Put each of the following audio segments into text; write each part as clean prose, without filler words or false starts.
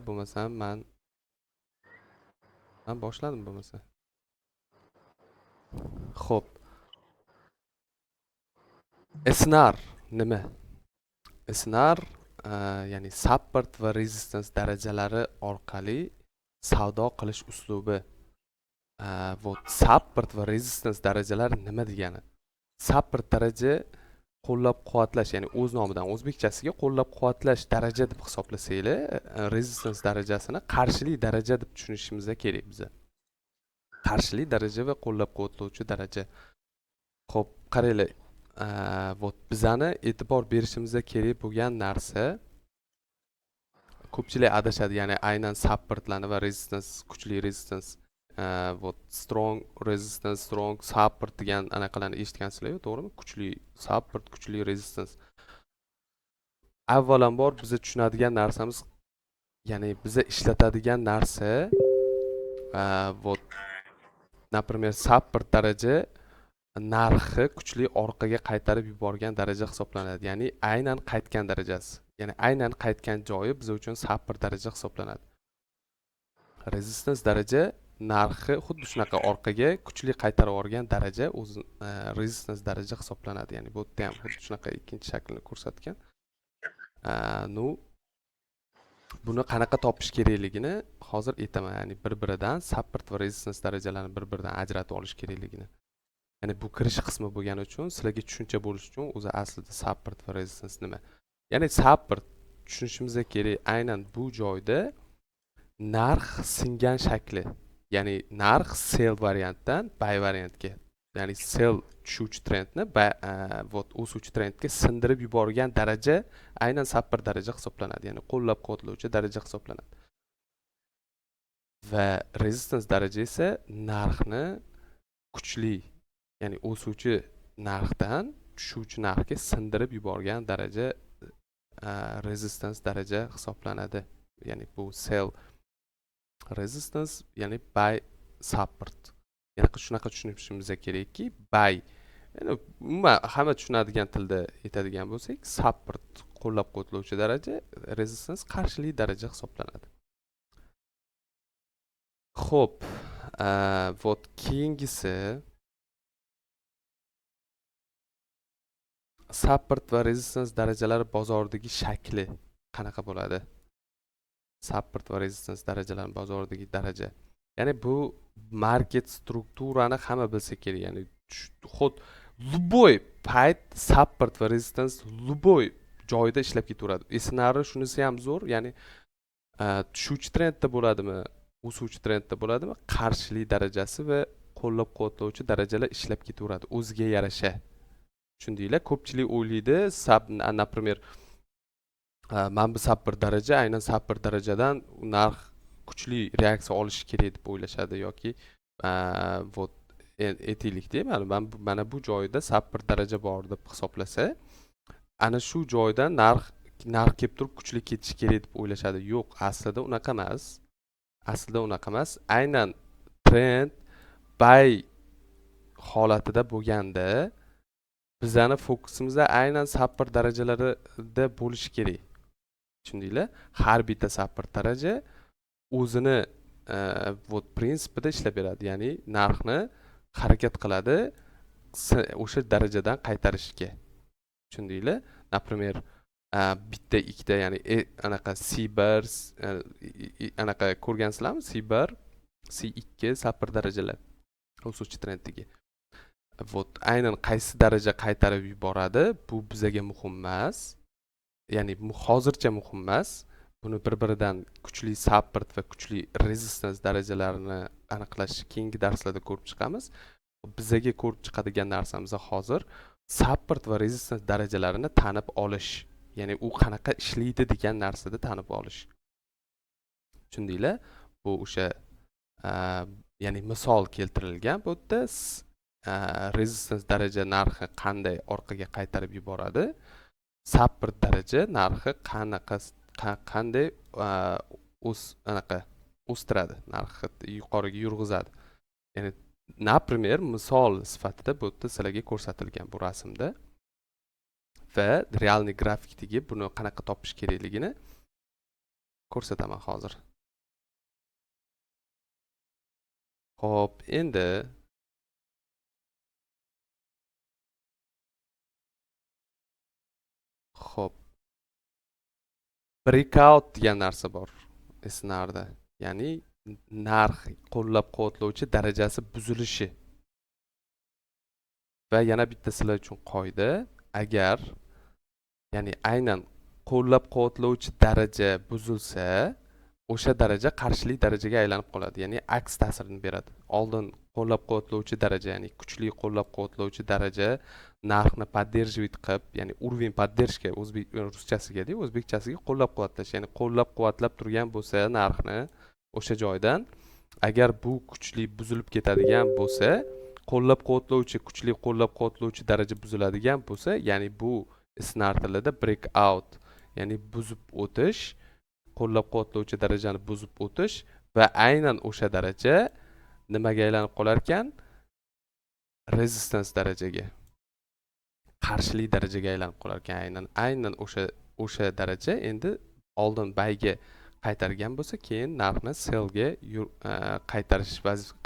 Bo'lmasam men boshladim bo'lmasa. Xo'p, SNR nima? SNR ya'ni support va resistance darajalari orqali savdo qilish uslubi. Вот support va resistance darajalari nima degani? Support daraja qo'llab-quvvatlash, ya'ni o'z nomidan o'zbekchasiga qo'llab-quvvatlash daraja deb hisoblasanglar, resistance darajasini qarshilik daraja deb tushunishimiz kerak biza. Qarshilik daraja va qo'llab-quvvatlovchi daraja. Xo'p, qaranglar. Вот bizani e'tibor berishimiz kerak bo'lgan narsa, ko'pchilik adashadi, ya'ni aynan supportlarni va resistance, kuchli resistance, вот strong resistance, strong support degan anaqalarni eshitgansizlar-ku, to'g'rimi? Kuchli support, kuchli resistance. Avvalambor biza tushunadigan narsamiz, ya'ni biza ishlatadigan narsa, вот например, support daraja narxi kuchli orqaga qaytarib yuborgan daraja hisoblanadi. Ya'ni aynan qaytgan darajasi. Ya'ni aynan qaytgan joyi biz uchun support daraja hisoblanadi. Resistance daraja narxi xuddi shunaqa orqaga kuchli qaytarib yuborgan daraja o'zi resistance daraja hisoblanadi. Ya'ni bu yerda ham xuddi shunaqa ikkinchi shaklni ko'rsatgan. Nu buni qanaqa topish kerakligini hozir aytaman. Ya'ni bir-biridan support va resistance darajalarini bir-biridan ajratib olish kerakligini. Ya'ni bu kirish qismi bo'lgani uchun sizlarga tushuncha bo'lishi uchun o'zi aslida support va resistance nima? Ya'ni support tushunishimiz kerak aynan bu joyda narx singan shakli. Ya'ni narx sell variantdan buy variantga, ya'ni sell tushuvchi trendni вот o'suvchi trendga sindirib yuborgan daraja aynan support daraja hisoblanadi. Ya'ni qo'llab-quvvatlovchi daraja hisoblanadi. Va resistance daraja esa narxni kuchli, ya'ni o'suvchi narxdan tushuvchi narxga sindirib yuborgan daraja resistance daraja hisoblanadi. Ya'ni bu sell resistance, ya'ni buy support. Ya'ni shunaqa tushunishimiz kerakki, buy, ya'ni umuman hamma tushunadigan tilda aytadigan bo'lsak, support qo'llab-quvvatlovchi daraja, resistance qarshilik daraja hisoblanadi. Xo'p, вот keyingisi support va resistance darajalari bozoridagi shakli qanaqa bo'ladi? Support va resistance darajalari bozoridagi daraja. Ya'ni bu market strukturani hamma bilsa kerak. Ya'ni xud любой payt support va resistance любой joyda ishlab ketaveradi. Esnari shunisi ham zo'r, ya'ni tushuvchi trendda bo'ladimi, o'suvchi trendda bo'ladimi, qarshilik darajasi va qo'llab-quvvatlovchi darajalar ishlab ketaveradi o'ziga yarasha. Tushundinglar? Ko'pchilik o'ylaydi, например, mana bu support daraja, aynan support darajadan narx kuchli reaksiya olishi kerak deb o'ylashadi yoki вот aytaylikda, mana bu joyda support daraja bor deb hisoblasa, ana shu joydan narx kelib turib kuchli ketishi kerak deb o'ylashadi. Yo'q, aslida unaqa emas. Aslida unaqa emas. Aynan trend buy holatida bo'lganda bizani fokusimiz aynan support darajalarida bo'lishi kerak. Tushundinglar? Har bitta support daraja o'zini вот prinsipida ishlab beradi. Ya'ni narxni harakat qiladi o'sha darajadan qaytarishga. Tushundinglar? Например, bitta ikkita, ya'ni anaqa C1 anaqa ko'rgansizlarmi? C1, C2 support darajalar o'suvchi trenddagi. Вот aynan qaysi daraja qaytarib yuboradi, bu bizaga muhim emas. Ya'ni hozircha muhim emas. Buni bir-biridan kuchli support va kuchli resistance darajalarini aniqlash keyingi darslarda ko'rib chiqamiz. Bizaga ko'rib chiqadigan narsamiz hozir support va resistance darajalarini tanib olish. Ya'ni u qanaqa ishlaydi degan narsada tanib olish. Tushundinglar? Bu o'sha ya'ni misol keltirilgan bu yerda resistance daraja narxi qanday orqaga qaytarib yuboradi, support daraja narxi qanday o'stiradi, narxi yuqoriga yurg'izadi. Ya'ni например, misol sifatida bu yerda sizlarga ko'rsatilgan bu rasmda va realniy grafikdagi buni qanaqa topish kerakligini ko'rsataman hozir. Xo'p, endi xo'p, breakout degan narsa bor esinglarda. Ya'ni narx qo'llab-quvvatlovchi darajasi buzilishi. Va yana bitta sizlar uchun qoida, agar ya'ni aynan qo'llab-quvvatlovchi daraja buzilsa, o'sha daraja qarshilik darajaga aylanib qoladi, ya'ni aks ta'sirini beradi. Oldin qo'llab-quvvatlovchi daraja, ya'ni kuchli qo'llab-quvvatlovchi daraja narxni поддерживать qilib, ya'ni уровень поддержки o'zbek ruschasiga-da, o'zbekchasiga qo'llab-quvvatlash, ya'ni qo'llab-quvvatlab turgan bo'lsa narxni o'sha joydan, agar bu kuchli buzilib ketadigan bo'lsa, qo'llab-quvvatlovchi kuchli qo'llab-quvvatlovchi daraja buziladigan bo'lsa, ya'ni bu isnar tilida breakout, ya'ni buzib o'tish, qo'llab-quvvatlovchi darajani buzib o'tish va aynan o'sha daraja nimaga aylanib qolar ekan? Resistance darajaga, qarshilik darajaga aylanib qolar ekan. Aynan o'sha daraja endi oldin bayga qaytargan bo'lsa, keyin narxni sellga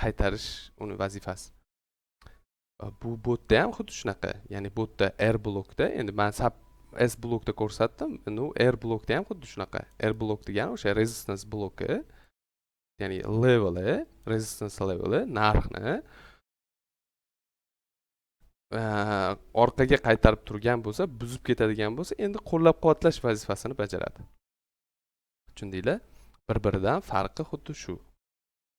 qaytarish uni vazifasi. Bu botda ham xuddi shunaqa. Ya'ni botda R blokda, endi men S blokda ko'rsatdim, endi R blokda ham xuddi shunaqa. R blok degani o'sha resistance bloki, ya'ni leveli, resistance leveli narxni orqaga qaytarib turgan bo'lsa, buzib ketadigan bo'lsa, endi qo'llab-quvvatlash vazifasini bajaradi. Tushundinglar? Bir-biridan farqi xuddi shu.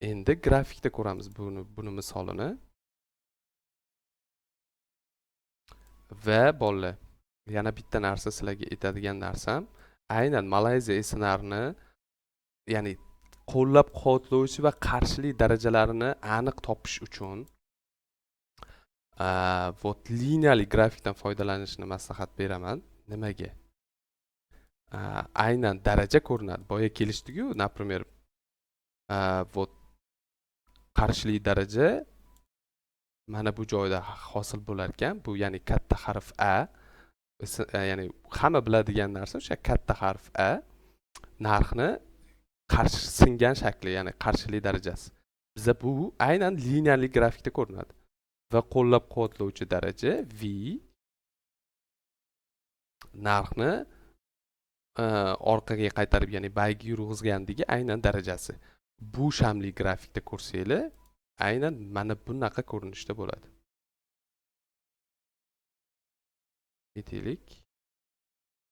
Endi grafikda ko'ramiz buni misolini. Va bolalar, yana bitta narsa sizlarga aytadigan narsam, aynan Malayziya esnarini, ya'ni qo'llab-quvvatlovchi va qarshilik darajalarini aniq topish uchun вот liniyali grafikdan foydalanishni maslahat beraman. Nimaga? Aynan daraja ko'rinadi. Boya kelishdik-ku, например, вот qarshilik daraja mana bu joyda hosil bo'lar ekan. Bu ya'ni katta harf A, ya'ni hamma biladigan narsa o'sha katta harf A narxni qarshi singan shakli, ya'ni qarshilik darajasi. Bizda bu aynan liniyali grafikda ko'rinadi. Va qo'llab-quvvatlovchi daraja V narxni orqaga qaytarib, ya'ni bayga yurg'izgandagi aynan darajasi. Bu shamli grafikda ko'rsanglar, aynan mana bunaqa ko'rinishda bo'ladi. Aytaylik.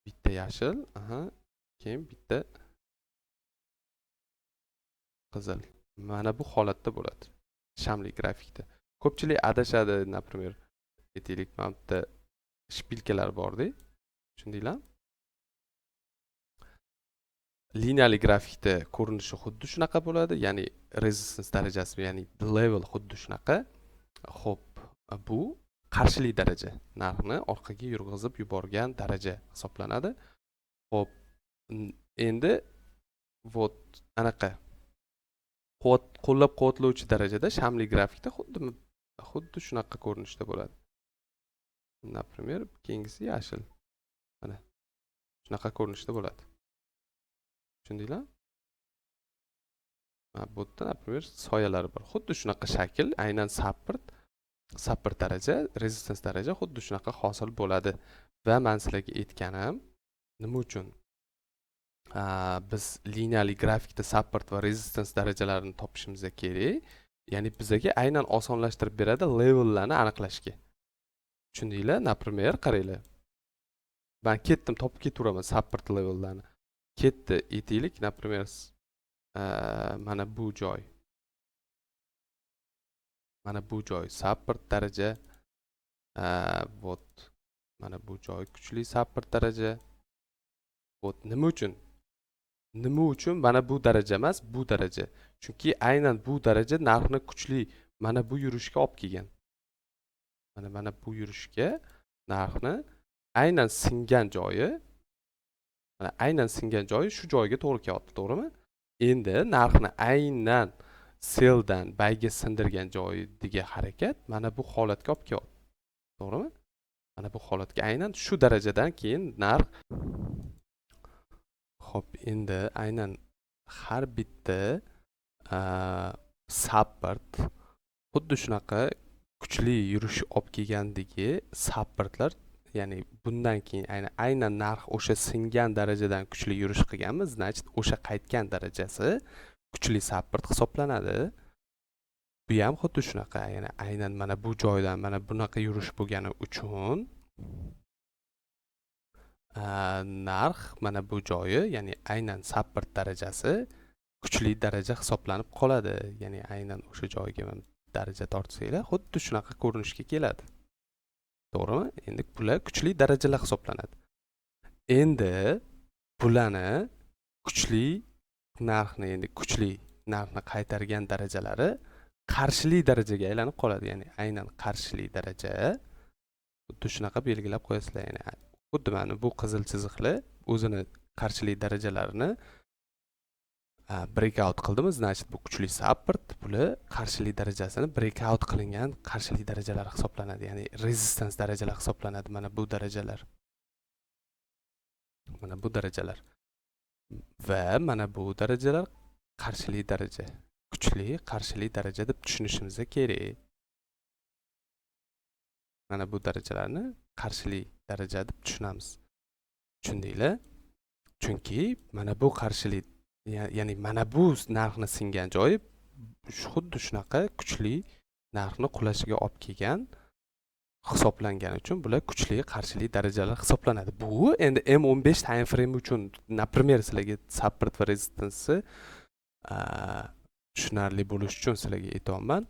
Bitta yashil, keyin bitta qizil. Mana bu holatda bo'ladi. Shamli grafikda. Ko'pchilik adashadi, например, aytaylik, mana bitta shpilkalar bor-da. Tushundinglar? Liniyali grafikda ko'rinishi xuddi shunaqa bo'ladi, ya'ni resistance darajasi, ya'ni level xuddi shunaqa. Xo'p, bu qarshilik daraja, narxni orqaga yurg'izib yuborgan daraja hisoblanadi. Xo'p, endi вот anaqa qo'llab-quvvatlovchi darajada shamli grafikda xuddi shunaqa ko'rinishda bo'ladi. Например, keyingisi yashil. Mana shunaqa ko'rinishda bo'ladi. Tushundinglar? Bu yerda, например, soyalari bor. Xuddi shunaqa shakl, aynan sapir daraja, resistance daraja xuddi shunaqa hosil bo'ladi. Va men sizlarga aytganim, nima uchun biz liniyali grafikda support va resistance darajalarini topishimiz kerak. Ya'ni bizga aynan osonlashtirib beradi levellarni aniqlashga. Tushundinglar? Например, qaranglar. Men ketdim, topib ketaveraman support levellarni. Ketdi, aytaylik, например, mana bu joy. Mana bu joy support daraja. Вот mana bu joy kuchli support daraja. Вот nima uchun? Nima uchun mana bu daraja emas, bu daraja? Chunki aynan bu daraja narxni kuchli mana bu yurishga olib kelgan. Mana bu yurishga narxni aynan singan joyi, mana aynan singan joyi shu joyga to'g'ri kelyapti, to'g'rimi? Endi narxni aynan selldan bayga sindirgan joyidagi harakat mana bu holatga olib kelyapti. To'g'rimi? Mana bu holatga aynan shu darajadan keyin narx. Xo'p, endi aynan har bitta support xuddi shunaqa kuchli yurish olib kelgandagi supportlar, ya'ni bundan keyin aynan narx o'sha singan darajadan kuchli yurish qilganmiz, значит o'sha qaytgan darajasi kuchli support hisoblanadi. Bu ham xuddi shunaqa, ya'ni aynan mana bu joydan mana bunaqa yurish bo'lgani uchun narx mana bu joyi, ya'ni aynan support darajasi kuchli daraja hisoblanib qoladi. Ya'ni aynan o'sha joyga daraja tortsanglar xuddi shunaqa ko'rinishga keladi. To'g'rimi? Endi bular kuchli darajalar hisoblanadi. Endi bularni kuchli narxni, endi kuchli narxni qaytargan darajalari qarshili darajaga aylanib qoladi. Ya'ni aynan qarshili daraja xuddi shunaqa belgilab qo'yasizlar. Ya'ni xuddi mana bu qizil chiziqlar o'zini qarshili darajalarini breakout qildimi, значит bu kuchli support, bular qarshili darajasini breakout qilingan qarshili darajalar hisoblanadi. Ya'ni resistance darajalar hisoblanadi mana bu darajalar. Mana bu darajalar. Va mana bu darajalar qarshili daraja. Kuchli qarshili daraja deb tushunishimiz kerak. Mana bu darajalarni qarshili daraja deb tushunamiz. Tushundinglar? Chunki mana bu qarshili, ya'ni mana bu narxni singan joyi xuddi shunaqa kuchli narxni qulashiga olib kelgan hisoblangani uchun bular kuchli qarshili darajalar hisoblanadi. Bu endi M15 time frame uchun, например, sizlarga support va resistance tushunarli bo'lish uchun sizlarga aytyapman.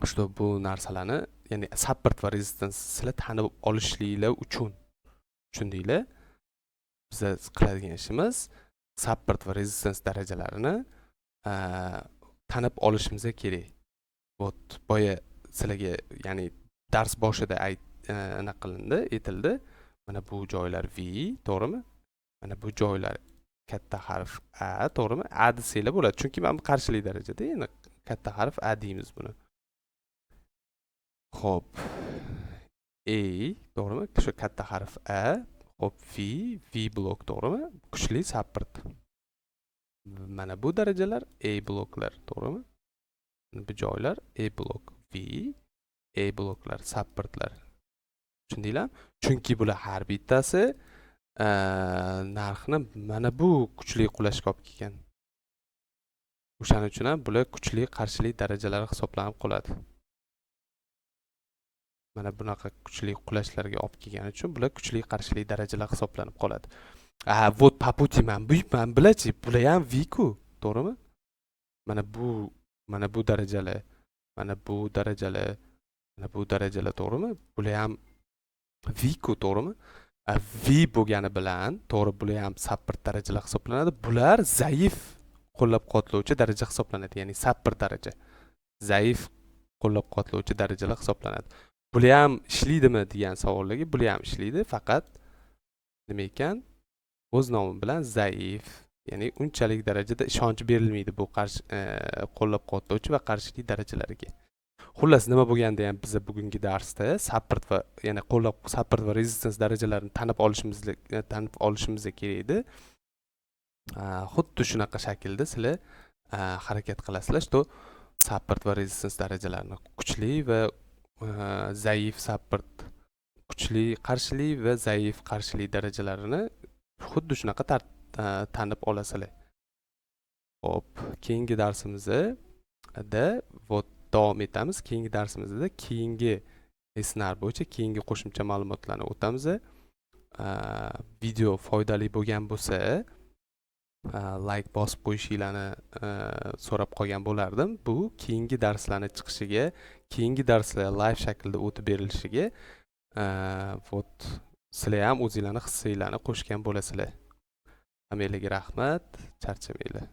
Что bu narsalarni, ya'ni support va resistance sizlar tanib olishliklar uchun. Tushundinglar? Biz qiladigan ishimiz support va resistance darajalarini tanib olishimiz kerak. Вот boya sizlarga, ya'ni dars boshida aytildi. Mana bu joylar V, to'g'rimi? Mana bu joylar katta harf A, to'g'rimi? A desanglar bo'ladi. Chunki mana bu qarshilik darajada, ya'ni katta harf A deymiz buni. Xo'p. A, to'g'rimi? Shu katta harf A. Xo'p, V blok, to'g'rimi? Kuchli support. Mana bu darajalar A bloklar, to'g'rimi? Bu joylar A blok, V, A bloklar, supportlar. Tushundinglar? Chunki bular har bittasi narxni mana bu kuchli qulashga olib kelgan. O'shaning uchun ham bular kuchli qarshilik darajalari hisoblanib qoladi. Mana bunaqa kuchli qulashlarga olib kelgani uchun bular kuchli qarshilik darajalar hisoblanib qoladi. Вот по pути man bilachi, bular ham V ku, to'g'rimi? Mana bu darajalar, mana bu darajalar, mana bu darajalar, to'g'rimi? Bular ham V ku, to'g'rimi? V bo'lgani bilan, to'g'ri, bular ham support darajalar hisoblanadi. Bular zaif qo'llab-quvvatlovchi daraja hisoblanadi, ya'ni support daraja. Zaif qo'llab-quvvatlovchi darajalar hisoblanadi. Bular ham ishlaydimi degan savollarga, bular ham ishlaydi, faqat nima ekan? O'z nomi bilan zaif, ya'ni unchalik darajada ishonch berilmaydi bu qo'llab-quvvatlovchi va qarshilik darajalariga. Xullas, nima bo'lganda ham biz bugungi darsda support va, ya'ni support va resistance darajalarini tanib olishimiz kerak edi. Xuddi shunaqa shaklda sizlar harakat qilasizlar, что support va resistance darajalarini kuchli va zaif support, kuchli qarshilik va zaif qarshilik darajalarini xuddi shunaqa tanib olasizlar. Xo'p, keyingi darsimizda davom etamiz. Keyingi darsimizda keyingi lesnar bo'yicha keyingi qo'shimcha ma'lumotlarni o'tamiz. Video foydali bo'lgan bo'lsa, like bosib qo'yishinglarni so'rab qolgan bo'lardim. Bu keyingi darslarni chiqishiga, keyingi darslar live shaklda o'tib berilishiga sizlar ham o'zinglarni hissanglarni qo'shgan bo'lasizlar. Hammalarga rahmat, charchamanglar.